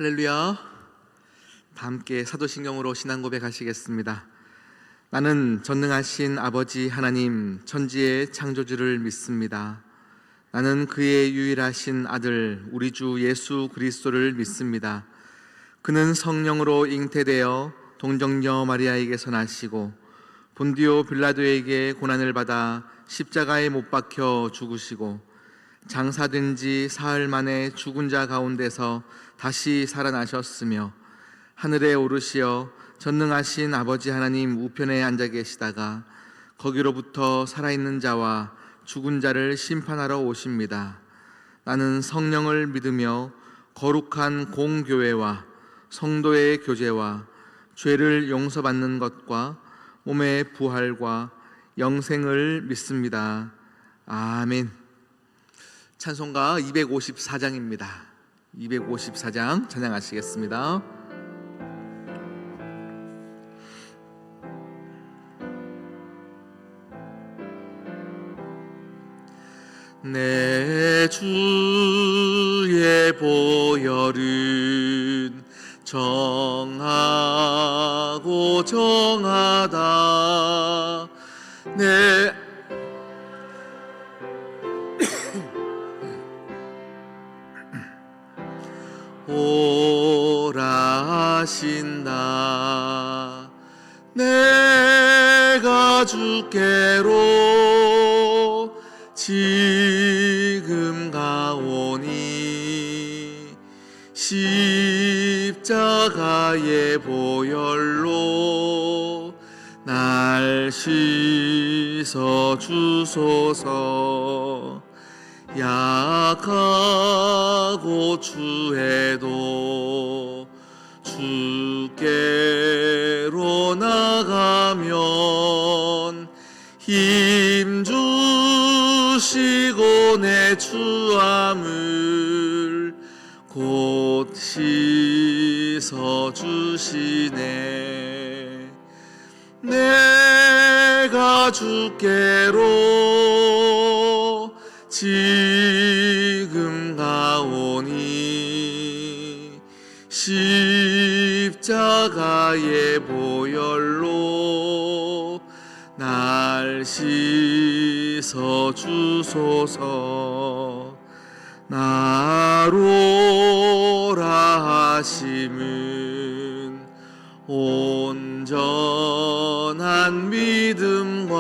할렐루야. 다 함께 사도신경으로 신앙 고백하시겠습니다. 나는 전능하신 아버지 하나님 천지의 창조주를 믿습니다. 나는 그의 유일하신 아들 우리 주 예수 그리스도를 믿습니다. 그는 성령으로 잉태되어 동정녀 마리아에게서 나시고 본디오 빌라도에게 고난을 받아 십자가에 못 박혀 죽으시고 장사된 지 사흘 만에 죽은 자 가운데서 다시 살아나셨으며 하늘에 오르시어 전능하신 아버지 하나님 우편에 앉아 계시다가 거기로부터 살아있는 자와 죽은 자를 심판하러 오십니다. 나는 성령을 믿으며 거룩한 공교회와 성도의 교제와 죄를 용서받는 것과 몸의 부활과 영생을 믿습니다. 아멘. 찬송가 254장입니다. 254장 찬양하시겠습니다. 내 주의 보혈은 정하고 정하다. 내 오라 하신다. 내가 주께로 지금 가오니 십자가의 보혈로 날 씻어 주소서. 약하고 추해도 주께로 나가면 힘 주시고 내 추함을 곧 씻어 주시네. 내가 주께로 지금 가오니 십자가의 보혈로 날 씻어 주소서. 나로라 하심은 온전한 믿음과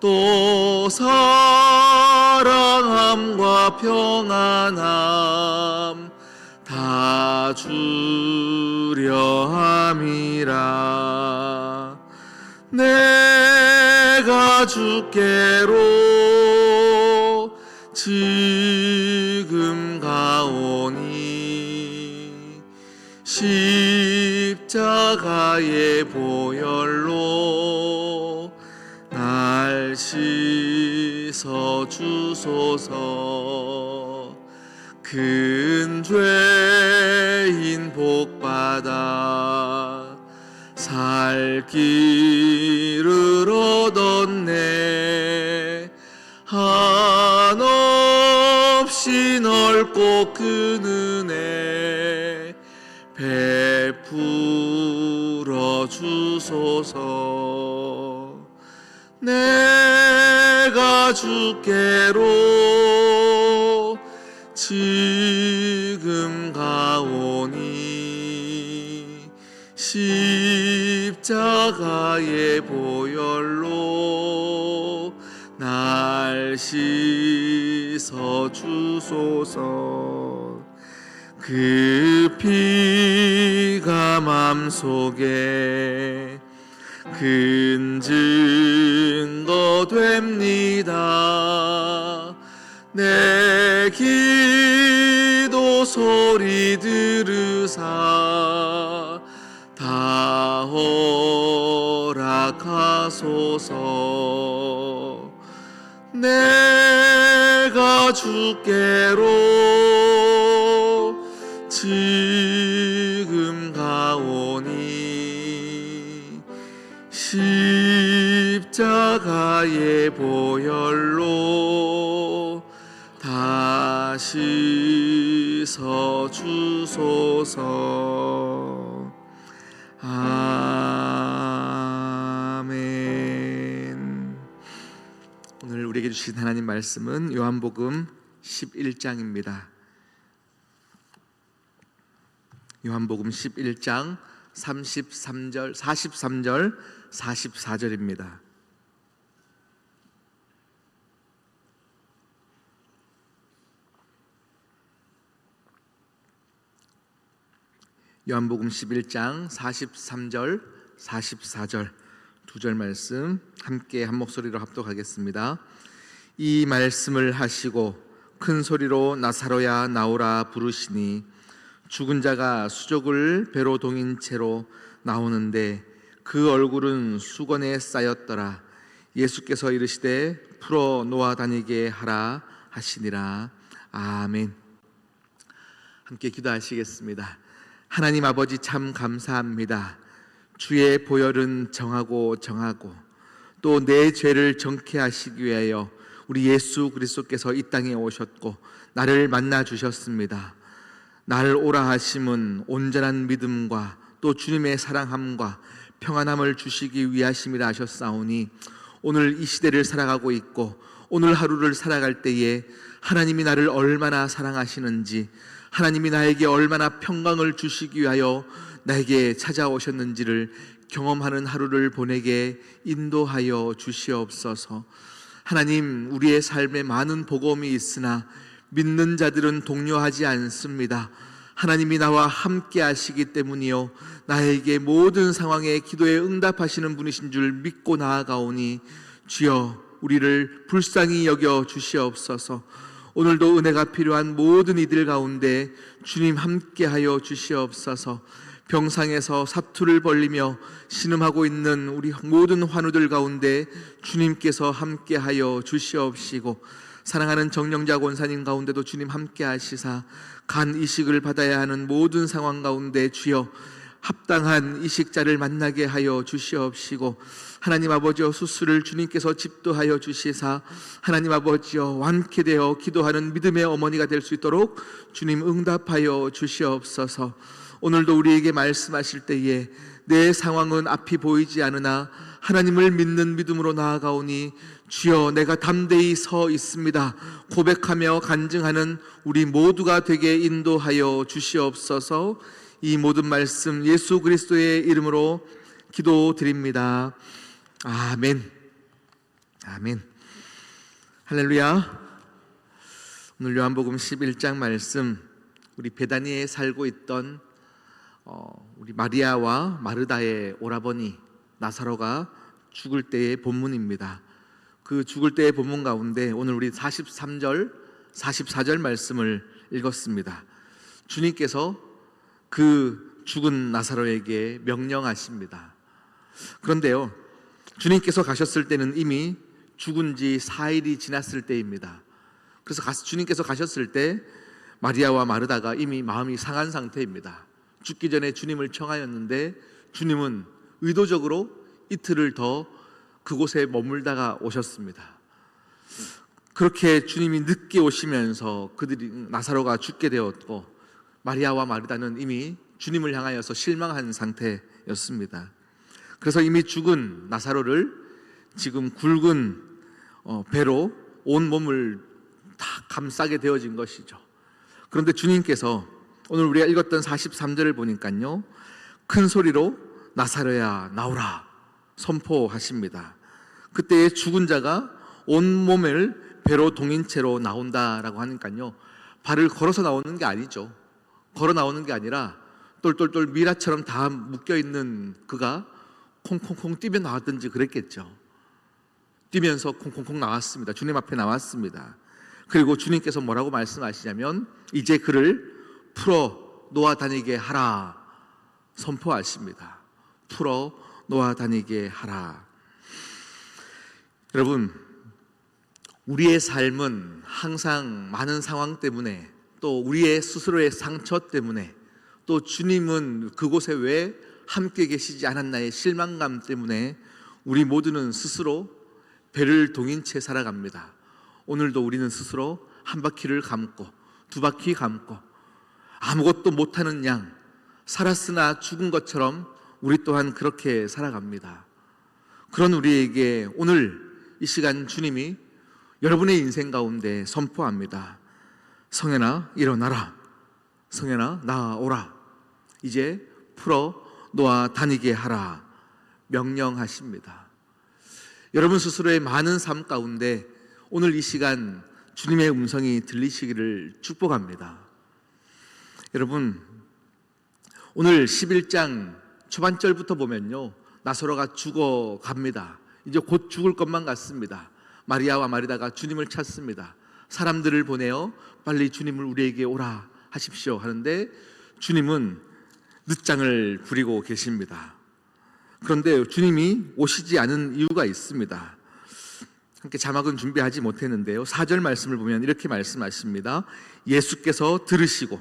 또 사랑함과 평안함 다 주려 함이라. 내가 주께로 지금 가오니 십자가의 보혈로 날 씻어 주소서. 큰 죄인 복받아 살 길을 얻었네. 한없이 넓고 큰 은혜 베풀어 주소서. 내가 주께로 지금 가오니 십자가의 보혈로 날 씻어 주소서. 그 피가 맘속에 큰 증거 됩니다. 내 기도 소리 들으사 다 허락하소서. 내가 주께로 지금 가오니 십자가의 보혈로 다시 서 주소서. 아멘. 오늘 우리에게 주신 하나님 말씀은 요한복음 11장입니다. 요한복음 11장 43절, 44절입니다. 요한복음 11장 43절, 44절 두 절 말씀 함께 한 목소리로 합독하겠습니다. 이 말씀을 하시고 큰 소리로 나사로야 나오라 부르시니 죽은 자가 수족을 배로 동인 채로 나오는데 그 얼굴은 수건에 쌓였더라. 예수께서 이르시되 풀어 놓아 다니게 하라 하시니라. 아멘. 함께 기도하시겠습니다. 하나님 아버지 참 감사합니다. 주의 보혈은 정하고 또 내 죄를 정케 하시기 위하여 우리 예수 그리스도께서 이 땅에 오셨고 나를 만나 주셨습니다. 나를 오라 하심은 온전한 믿음과 또 주님의 사랑함과 평안함을 주시기 위하심이라 하셨사오니 오늘 이 시대를 살아가고 있고 오늘 하루를 살아갈 때에 하나님이 나를 얼마나 사랑하시는지, 하나님이 나에게 얼마나 평강을 주시기 위하여 나에게 찾아오셨는지를 경험하는 하루를 보내게 인도하여 주시옵소서. 하나님, 우리의 삶에 많은 복음이 있으나 믿는 자들은 동요하지 않습니다. 하나님이 나와 함께 하시기 때문이요 나에게 모든 상황에 기도에 응답하시는 분이신 줄 믿고 나아가오니 주여 우리를 불쌍히 여겨 주시옵소서. 오늘도 은혜가 필요한 모든 이들 가운데 주님 함께하여 주시옵소서. 병상에서 사투를 벌리며 신음하고 있는 우리 모든 환우들 가운데 주님께서 함께하여 주시옵시고, 사랑하는 정령자 권사님 가운데도 주님 함께하시사 간 이식을 받아야 하는 모든 상황 가운데 주여 합당한 이식자를 만나게 하여 주시옵시고, 하나님 아버지여 수술을 주님께서 집도하여 주시사 하나님 아버지여 완쾌되어 기도하는 믿음의 어머니가 될 수 있도록 주님 응답하여 주시옵소서. 오늘도 우리에게 말씀하실 때에 내 상황은 앞이 보이지 않으나 하나님을 믿는 믿음으로 나아가오니 주여 내가 담대히 서 있습니다 고백하며 간증하는 우리 모두가 되게 인도하여 주시옵소서. 이 모든 말씀 예수 그리스도의 이름으로 기도드립니다. 아멘. 아멘. 할렐루야. 오늘 요한복음 11장 말씀, 우리 베다니에 살고 있던 우리 마리아와 마르다의 오라버니 나사로가 죽을 때의 본문입니다. 그 죽을 때의 본문 가운데 오늘 우리 43절, 44절 말씀을 읽었습니다. 주님께서 그 죽은 나사로에게 명령하십니다. 그런데요, 주님께서 가셨을 때는 이미 죽은 지 4일이 지났을 때입니다. 그래서 주님께서 가셨을 때 마리아와 마르다가 이미 마음이 상한 상태입니다. 죽기 전에 주님을 청하였는데 주님은 의도적으로 이틀을 더 그곳에 머물다가 오셨습니다. 그렇게 주님이 늦게 오시면서 그들이 나사로가 죽게 되었고 마리아와 마르다는 이미 주님을 향하여서 실망한 상태였습니다. 그래서 이미 죽은 나사로를 지금 굵은 배로 온 몸을 다 감싸게 되어진 것이죠. 그런데 주님께서 오늘 우리가 읽었던 43절을 보니까요, 큰 소리로 나사로야 나오라 선포하십니다. 그때의 죽은 자가 온 몸을 배로 동인 채로 나온다라고 하니까요, 발을 걸어서 나오는 게 아니죠. 걸어 나오는 게 아니라 똘똘똘 미라처럼 다 묶여있는 그가 콩콩콩 뛰며 나왔든지 그랬겠죠. 뛰면서 콩콩콩 나왔습니다. 주님 앞에 나왔습니다. 그리고 주님께서 뭐라고 말씀하시냐면 이제 그를 풀어 놓아 다니게 하라 선포하십니다. 풀어 놓아 다니게 하라. 여러분, 우리의 삶은 항상 많은 상황 때문에, 또 우리의 스스로의 상처 때문에, 또 주님은 그곳에 왜 함께 계시지 않았나의 실망감 때문에 우리 모두는 스스로 배를 동인 채 살아갑니다. 오늘도 우리는 스스로 한 바퀴를 감고 두 바퀴 감고 아무것도 못하는 양, 살았으나 죽은 것처럼 우리 또한 그렇게 살아갑니다. 그런 우리에게 오늘 이 시간 주님이 여러분의 인생 가운데 선포합니다. 성현아 일어나라. 성현아 나아오라. 이제 풀어 놓아 다니게 하라. 명령하십니다. 여러분 스스로의 많은 삶 가운데 오늘 이 시간 주님의 음성이 들리시기를 축복합니다. 여러분, 오늘 11장 초반절부터 보면요, 나사로가 죽어갑니다. 이제 곧 죽을 것만 같습니다. 마리아와 마르다가 주님을 찾습니다. 사람들을 보내어 빨리 주님을 우리에게 오라 하십시오 하는데 주님은 늦장을 부리고 계십니다. 그런데 주님이 오시지 않은 이유가 있습니다. 함께 자막은 준비하지 못했는데요, 4절 말씀을 보면 이렇게 말씀하십니다. 예수께서 들으시고,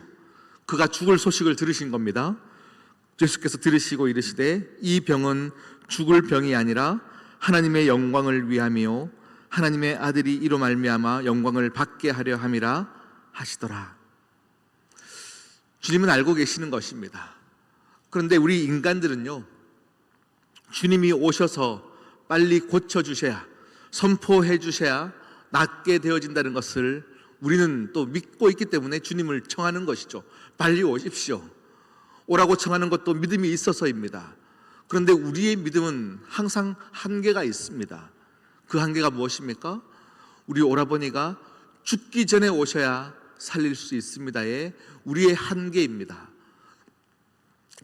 그가 죽을 소식을 들으신 겁니다. 예수께서 들으시고 이르시되 이 병은 죽을 병이 아니라 하나님의 영광을 위함이요 하나님의 아들이 이로 말미암아 영광을 받게 하려 함이라 하시더라. 주님은 알고 계시는 것입니다. 그런데 우리 인간들은요, 주님이 오셔서 빨리 고쳐주셔야, 선포해 주셔야 낫게 되어진다는 것을 우리는 또 믿고 있기 때문에 주님을 청하는 것이죠. 빨리 오십시오. 오라고 청하는 것도 믿음이 있어서입니다. 그런데 우리의 믿음은 항상 한계가 있습니다. 그 한계가 무엇입니까? 우리 오라버니가 죽기 전에 오셔야 살릴 수 있습니다의 우리의 한계입니다.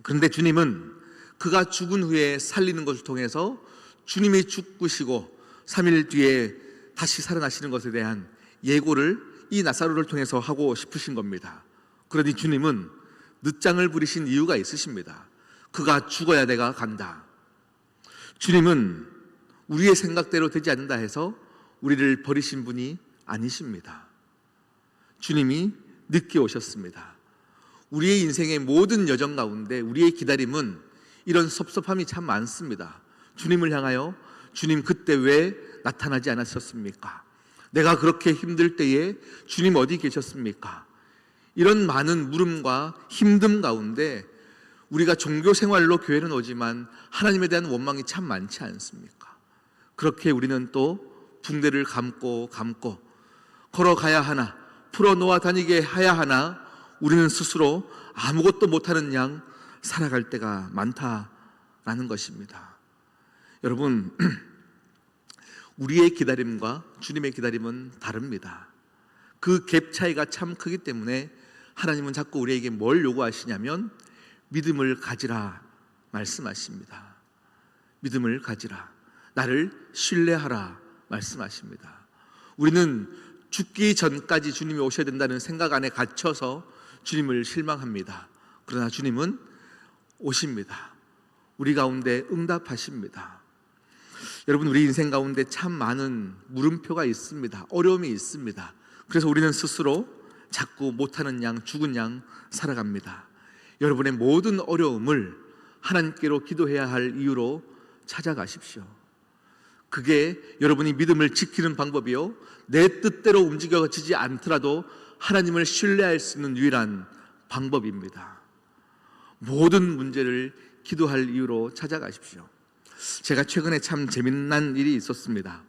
그런데 주님은 그가 죽은 후에 살리는 것을 통해서 주님이 죽으시고 3일 뒤에 다시 살아나시는 것에 대한 예고를 이 나사로를 통해서 하고 싶으신 겁니다. 그러니 주님은 늦장을 부리신 이유가 있으십니다. 그가 죽어야 내가 간다. 주님은 우리의 생각대로 되지 않는다 해서 우리를 버리신 분이 아니십니다. 주님이 늦게 오셨습니다. 우리의 인생의 모든 여정 가운데 우리의 기다림은 이런 섭섭함이 참 많습니다. 주님을 향하여 주님 그때 왜 나타나지 않으셨습니까? 내가 그렇게 힘들 때에 주님 어디 계셨습니까? 이런 많은 물음과 힘듦 가운데 우리가 종교 생활로 교회는 오지만 하나님에 대한 원망이 참 많지 않습니까? 그렇게 우리는 또 붕대를 감고 걸어가야 하나, 풀어놓아 다니게 해야 하나, 우리는 스스로 아무것도 못하는 양 살아갈 때가 많다라는 것입니다. 여러분, 우리의 기다림과 주님의 기다림은 다릅니다. 그 갭 차이가 참 크기 때문에 하나님은 자꾸 우리에게 뭘 요구하시냐면 믿음을 가지라 말씀하십니다. 믿음을 가지라, 나를 신뢰하라 말씀하십니다. 우리는 죽기 전까지 주님이 오셔야 된다는 생각 안에 갇혀서 주님을 실망합니다. 그러나 주님은 오십니다. 우리 가운데 응답하십니다. 여러분, 우리 인생 가운데 참 많은 물음표가 있습니다. 어려움이 있습니다. 그래서 우리는 스스로 자꾸 못하는 양, 죽은 양 살아갑니다. 여러분의 모든 어려움을 하나님께로 기도해야 할 이유로 찾아가십시오. 그게 여러분이 믿음을 지키는 방법이요, 내 뜻대로 움직여지지 않더라도 하나님을 신뢰할 수 있는 유일한 방법입니다. 모든 문제를 기도할 이유로 찾아가십시오. 제가 최근에 참 재미난 일이 있었습니다.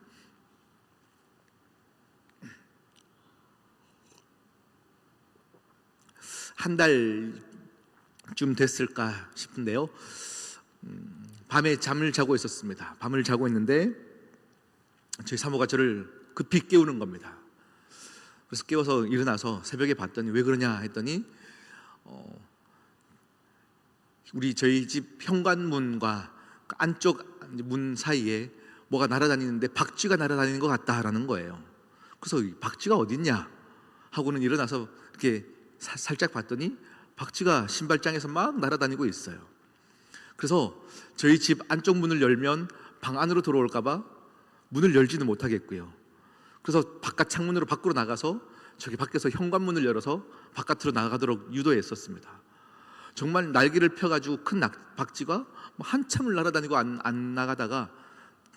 한 달쯤 됐을까 싶은데요, 밤에 잠을 자고 있었습니다. 밤을 자고 있는데 저희 사모가 저를 급히 깨우는 겁니다. 그래서 깨워서 일어나서 새벽에 봤더니 왜 그러냐 했더니 저희 집 현관문과 안쪽 문 사이에 뭐가 날아다니는데 박쥐가 날아다니는 것 같다라는 거예요. 그래서 박쥐가 어딨냐 하고는 일어나서 이렇게 살짝 봤더니 박쥐가 신발장에서 막 날아다니고 있어요. 그래서 저희 집 안쪽 문을 열면 방 안으로 들어올까 봐 문을 열지는 못하겠고요. 그래서 바깥 창문으로 밖으로 나가서 저기 밖에서 현관문을 열어서 바깥으로 나가도록 유도했었습니다. 정말 날개를 펴가지고 큰 박쥐가 한참을 날아다니고 안 나가다가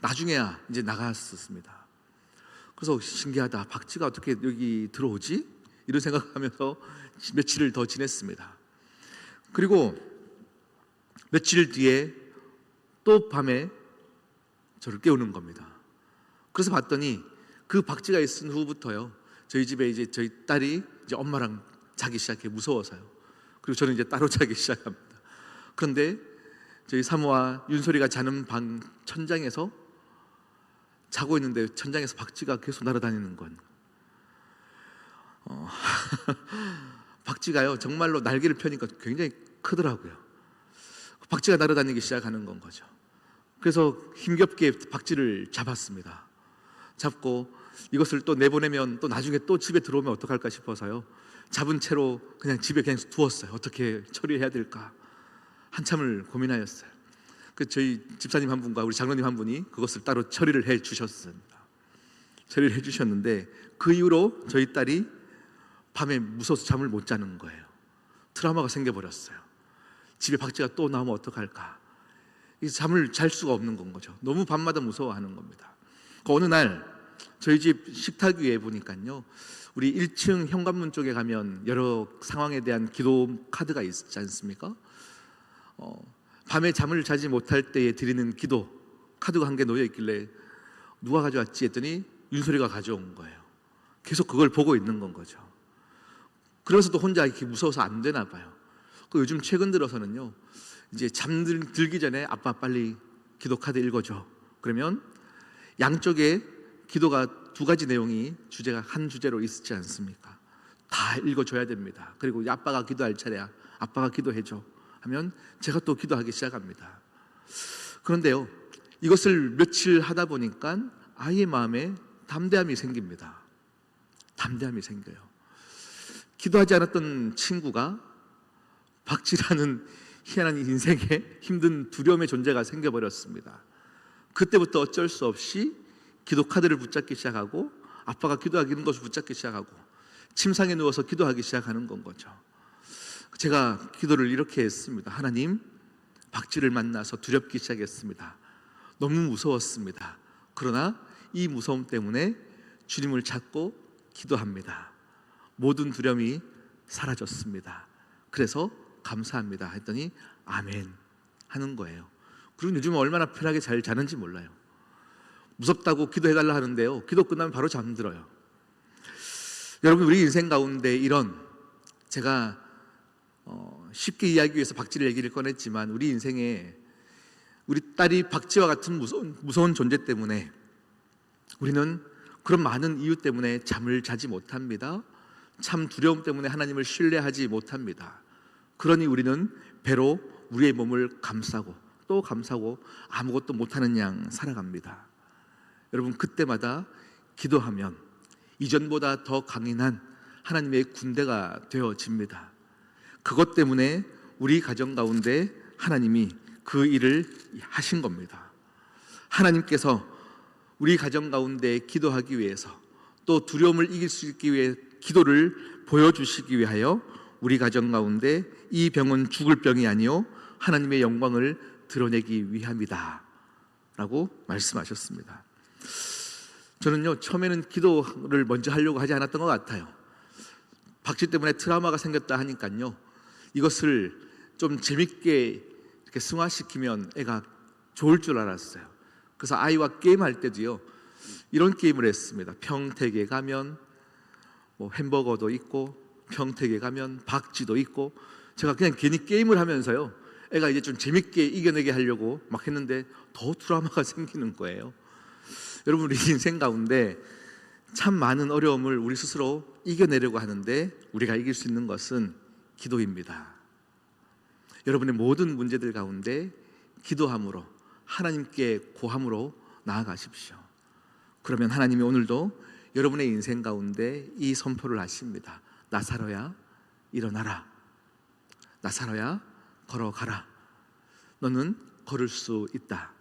나중에야 이제 나갔었습니다. 그래서 신기하다, 박쥐가 어떻게 여기 들어오지? 이런 생각하면서 며칠을 더 지냈습니다. 그리고 며칠 뒤에 또 밤에 저를 깨우는 겁니다. 그래서 봤더니 그 박쥐가 있은 후부터요, 저희 집에 이제 저희 딸이 이제 엄마랑 자기 시작해, 무서워서요. 그리고 저는 이제 따로 자기 시작합니다. 그런데 저희 사모와 윤소리가 자는 방 천장에서 자고 있는데 천장에서 박쥐가 계속 날아다니는 건 박쥐가요 정말로 날개를 펴니까 굉장히 크더라고요. 박쥐가 날아다니기 시작하는 건 거죠. 그래서 힘겹게 박쥐를 잡았습니다. 잡고 이것을 또 내보내면 또 나중에 또 집에 들어오면 어떡할까 싶어서요, 잡은 채로 그냥 집에 그냥 두었어요. 어떻게 처리해야 될까 한참을 고민하였어요. 저희 집사님 한 분과 우리 장로님 한 분이 그것을 따로 처리를 해 주셨습니다. 처리를 해 주셨는데 그 이후로 저희 딸이 밤에 무서워서 잠을 못 자는 거예요. 트라우마가 생겨버렸어요. 집에 박쥐가 또 나오면 어떡할까, 잠을 잘 수가 없는 건 거죠. 너무 밤마다 무서워하는 겁니다. 어느 날 저희 집 식탁 위에 보니까요, 우리 1층 현관문 쪽에 가면 여러 상황에 대한 기도 카드가 있지 않습니까? 밤에 잠을 자지 못할 때에 드리는 기도 카드가 한 개 놓여 있길래 누가 가져왔지 했더니 윤소리가 가져온 거예요. 계속 그걸 보고 있는 건 거죠. 그러면서도 혼자 이렇게 무서워서 안 되나 봐요. 요즘 최근 들어서는요, 이제 잠들기 전에 아빠 빨리 기도 카드 읽어줘. 그러면 양쪽에 기도가 두 가지 내용이 주제가 한 주제로 있지 않습니까? 다 읽어줘야 됩니다. 그리고 아빠가 기도할 차례야, 아빠가 기도해줘 하면 제가 또 기도하기 시작합니다. 그런데요, 이것을 며칠 하다 보니까 아이의 마음에 담대함이 생깁니다. 담대함이 생겨요. 기도하지 않았던 친구가 박쥐라는 희한한 인생에 힘든 두려움의 존재가 생겨버렸습니다. 그때부터 어쩔 수 없이 기도 카드를 붙잡기 시작하고 아빠가 기도하기는 것을 붙잡기 시작하고 침상에 누워서 기도하기 시작하는 건 거죠. 제가 기도를 이렇게 했습니다. 하나님, 박쥐를 만나서 두렵기 시작했습니다. 너무 무서웠습니다. 그러나 이 무서움 때문에 주님을 찾고 기도합니다. 모든 두려움이 사라졌습니다. 그래서 감사합니다 했더니 아멘 하는 거예요. 그리고 요즘 얼마나 편하게 잘 자는지 몰라요. 무섭다고 기도해달라 하는데요, 기도 끝나면 바로 잠들어요. 여러분, 우리 인생 가운데 이런, 제가 쉽게 이야기하기 위해서 박쥐를 얘기를 꺼냈지만 우리 인생에 우리 딸이 박쥐와 같은 무서운 존재 때문에 우리는 그런 많은 이유 때문에 잠을 자지 못합니다. 참 두려움 때문에 하나님을 신뢰하지 못합니다. 그러니 우리는 배로 우리의 몸을 감싸고 또 감싸고 아무것도 못하는 양 살아갑니다. 여러분, 그때마다 기도하면 이전보다 더 강인한 하나님의 군대가 되어집니다. 그것 때문에 우리 가정 가운데 하나님이 그 일을 하신 겁니다. 하나님께서 우리 가정 가운데 기도하기 위해서 또 두려움을 이길 수 있기 위해 기도를 보여주시기 위하여 우리 가정 가운데 이 병은 죽을 병이 아니요 하나님의 영광을 드러내기 위함이다 라고 말씀하셨습니다. 저는요, 처음에는 기도를 먼저 하려고 하지 않았던 것 같아요. 박쥐 때문에 트라우마가 생겼다 하니까요, 이것을 좀 재밌게 이렇게 승화시키면 애가 좋을 줄 알았어요. 그래서 아이와 게임할 때도요, 이런 게임을 했습니다. 평택에 가면 뭐 햄버거도 있고, 평택에 가면 박쥐도 있고, 제가 그냥 괜히 게임을 하면서요, 애가 이제 좀 재밌게 이겨내게 하려고 막 했는데 더 트라우마가 생기는 거예요. 여러분, 우리 인생 가운데 참 많은 어려움을 우리 스스로 이겨내려고 하는데 우리가 이길 수 있는 것은 기도입니다. 여러분의 모든 문제들 가운데 기도함으로, 하나님께 고함으로 나아가십시오. 그러면 하나님이 오늘도 여러분의 인생 가운데 이 선포를 하십니다. 나사로야, 일어나라. 나사로야, 걸어가라. 너는 걸을 수 있다.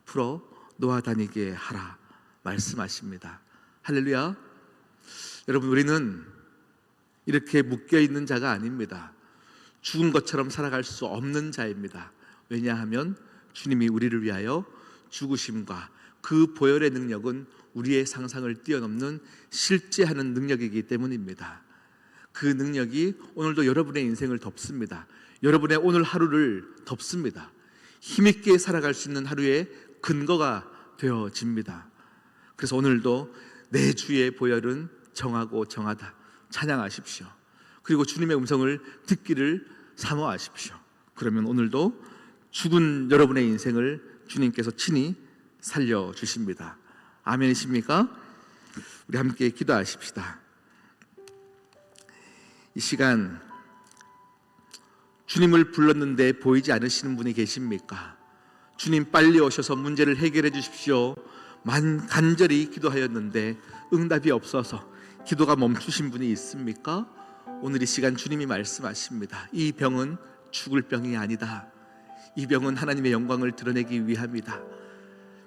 풀어 놓아다니게 하라. 말씀하십니다. 할렐루야. 여러분, 우리는 이렇게 묶여있는 자가 아닙니다. 죽은 것처럼 살아갈 수 없는 자입니다. 왜냐하면 주님이 우리를 위하여 죽으심과 그 보혈의 능력은 우리의 상상을 뛰어넘는 실제하는 능력이기 때문입니다. 그 능력이 오늘도 여러분의 인생을 덮습니다. 여러분의 오늘 하루를 덮습니다. 힘있게 살아갈 수 있는 하루의 근거가 되어집니다. 그래서 오늘도 내 주의 보혈은 정하고 정하다 찬양하십시오. 그리고 주님의 음성을 듣기를 사모하십시오. 그러면 오늘도 죽은 여러분의 인생을 주님께서 친히 살려주십니다. 아멘이십니까? 우리 함께 기도하십시다. 이 시간 주님을 불렀는데 보이지 않으시는 분이 계십니까? 주님 빨리 오셔서 문제를 해결해 주십시오. 간절히 기도하였는데 응답이 없어서 기도가 멈추신 분이 있습니까? 오늘 이 시간 주님이 말씀하십니다. 이 병은 죽을 병이 아니다. 이 병은 하나님의 영광을 드러내기 위함이다.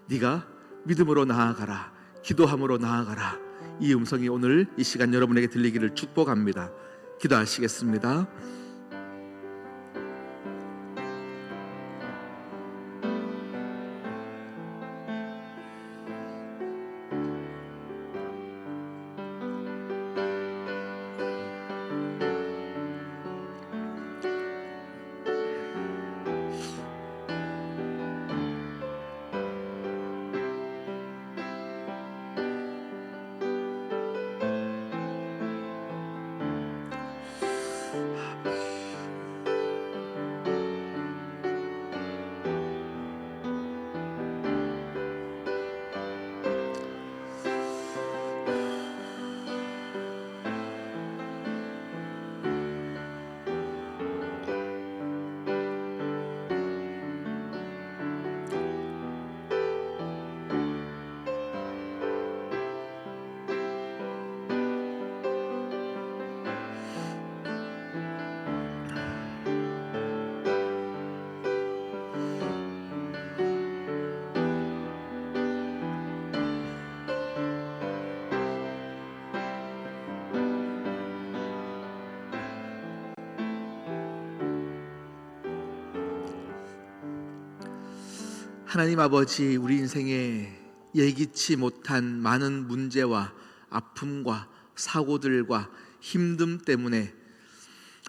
네가 믿음으로 나아가라, 기도함으로 나아가라. 이 음성이 오늘 이 시간 여러분에게 들리기를 축복합니다. 기도하시겠습니다. 하나님 아버지, 우리 인생에 예기치 못한 많은 문제와 아픔과 사고들과 힘듦 때문에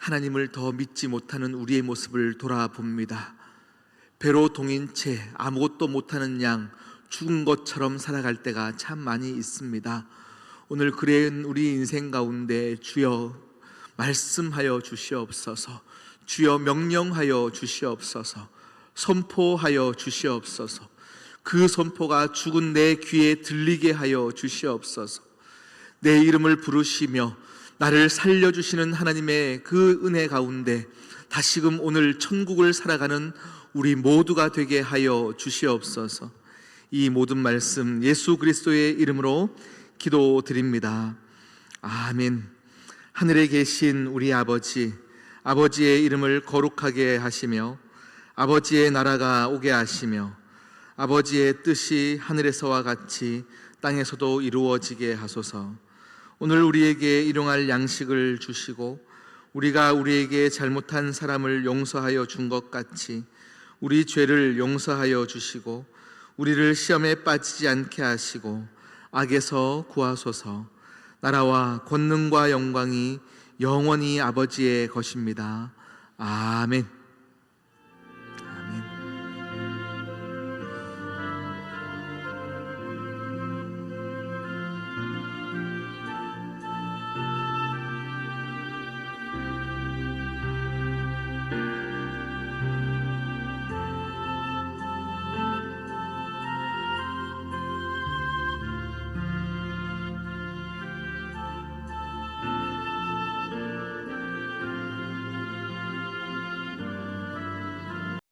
하나님을 더 믿지 못하는 우리의 모습을 돌아봅니다. 배로 동인 채 아무것도 못하는 양 죽은 것처럼 살아갈 때가 참 많이 있습니다. 오늘 그런 우리 인생 가운데 주여 말씀하여 주시옵소서, 주여 명령하여 주시옵소서, 선포하여 주시옵소서. 그 선포가 죽은 내 귀에 들리게 하여 주시옵소서. 내 이름을 부르시며 나를 살려주시는 하나님의 그 은혜 가운데 다시금 오늘 천국을 살아가는 우리 모두가 되게 하여 주시옵소서. 이 모든 말씀 예수 그리스도의 이름으로 기도드립니다. 아멘. 하늘에 계신 우리 아버지, 아버지의 이름을 거룩하게 하시며 아버지의 나라가 오게 하시며 아버지의 뜻이 하늘에서와 같이 땅에서도 이루어지게 하소서. 오늘 우리에게 일용할 양식을 주시고 우리가 우리에게 잘못한 사람을 용서하여 준 것 같이 우리 죄를 용서하여 주시고 우리를 시험에 빠지지 않게 하시고 악에서 구하소서. 나라와 권능과 영광이 영원히 아버지의 것입니다. 아멘.